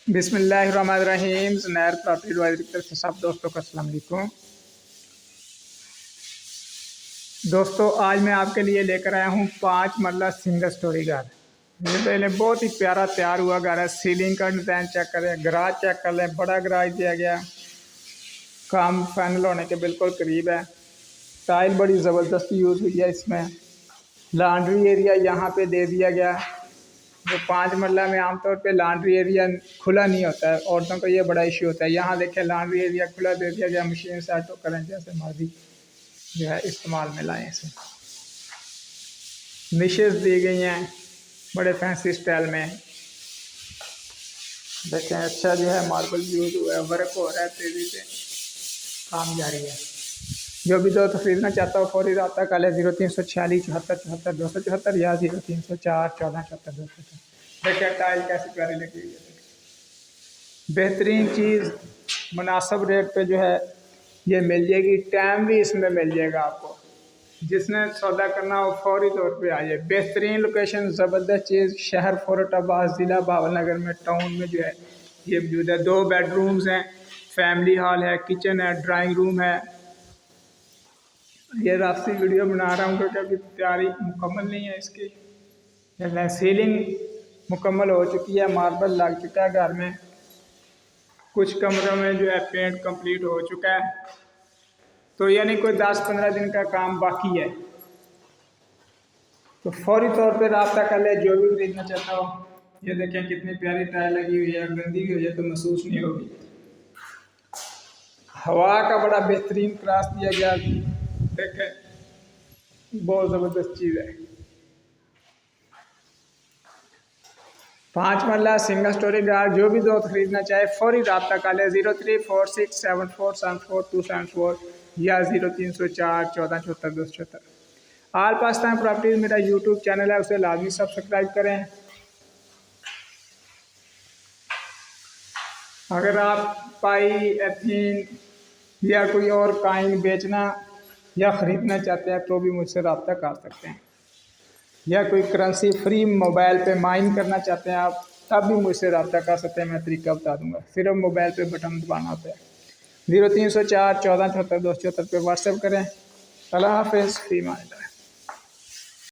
बिस्मिल्लाहिर्रहमानिर्रहीम। Zunair property adviser की तरफ से सब दोस्तों को अस्सलाम वालेकुम। दोस्तों आज मैं आपके लिए लेकर आया हूँ 5 मरला सिंगल स्टोरी घर। ये पहले बहुत ही प्यारा तैयार हुआ घर है। सीलिंग का डिज़ाइन चेक करें, गराज चेक कर लें, बड़ा गराज दिया गया, काम फाइनल होने के बिल्कुल करीब है। टाइल बड़ी ज़बरदस्त यूज़ हुई है इसमें। लॉन्ड्री एरिया यहाँ पे दे दिया गया। जो 5 मरला में आमतौर पे लॉन्ड्री एरिया खुला नहीं होता है, औरतों को ये बड़ा इश्यू होता है। यहाँ देखें लॉन्ड्री एरिया खुला दे दिया गया, मशीन से ऑटो करें जैसे मर्जी जो है इस्तेमाल में लाएँ इसे। निशेस दी गई हैं बड़े फैंसी स्टाइल में। देखें अच्छा जो है मार्बल यूज हुआ है, वर्क हो रहा है, तेज़ी से काम जारी है। जो भी दोस्त खरीदना चाहता हो फौरी रब्ता कर ले 0346 74 74 274 या 0304 14 74 274। देखिए टाइल कैसी प्यारी लगी हुई है। बेहतरीन चीज़ मुनासिब रेट पे जो है ये मिल जाएगी। टाइम भी इसमें मिल जाएगा आपको। जिसने सौदा करना हो फौरी तौर पे आइए। बेहतरीन लोकेशन, ज़बरदस्त चीज़, शहर फौरताबाद ज़िला बावलनगर में टाउन में जो है ये मौजूद है। 2 बेडरूम्स हैं, फैमिली हॉल है, किचन है, ड्राइंग रूम है। ये रास्ते वीडियो बना रहा हूँ क्योंकि अभी तैयारी मुकम्मल नहीं है इसकी। सीलिंग मुकम्मल हो चुकी है, मार्बल लग चुका है घर में। कुछ कमरों में जो है पेंट कंप्लीट हो चुका है, तो यानी कोई 10-15 दिन का काम बाकी है। तो फौरी तौर पे रब्ता कर ले जो भी खरीदना चाहता हो। ये देखें कितनी प्यारी टाइल लगी हुई है, गंदी हुई है तो महसूस नहीं होगी। हवा का बड़ा बेहतरीन क्रॉस दिया गया, देखें बहुत ज़बरदस्त चीज़ है। 5 मरला सिंगल स्टोरी घर। जो भी दोस्त खरीदना चाहे फौरी रब्ता कर ले 0346747274 या 0304 14 74 274। आल पाकिस्तान प्रॉपर्टीज मेरा यूट्यूब चैनल है, उसे लाजमी सब्सक्राइब करें। अगर आप पाई, एथीन या कोई और काइन बेचना या ख़रीदना चाहते हैं तो भी मुझसे रब्ता कर सकते हैं। या कोई करेंसी फ्री मोबाइल पे माइन करना चाहते हैं आप, तब भी मुझसे रब्ता कर सकते हैं। मैं तरीका बता दूंगा, सिर्फ मोबाइल पे बटन दबाना होता है। 0304 14 74 274 पे व्हाट्सएप करें। अल्लाह हाफ़िज़, फ़ी अमान अल्लाह।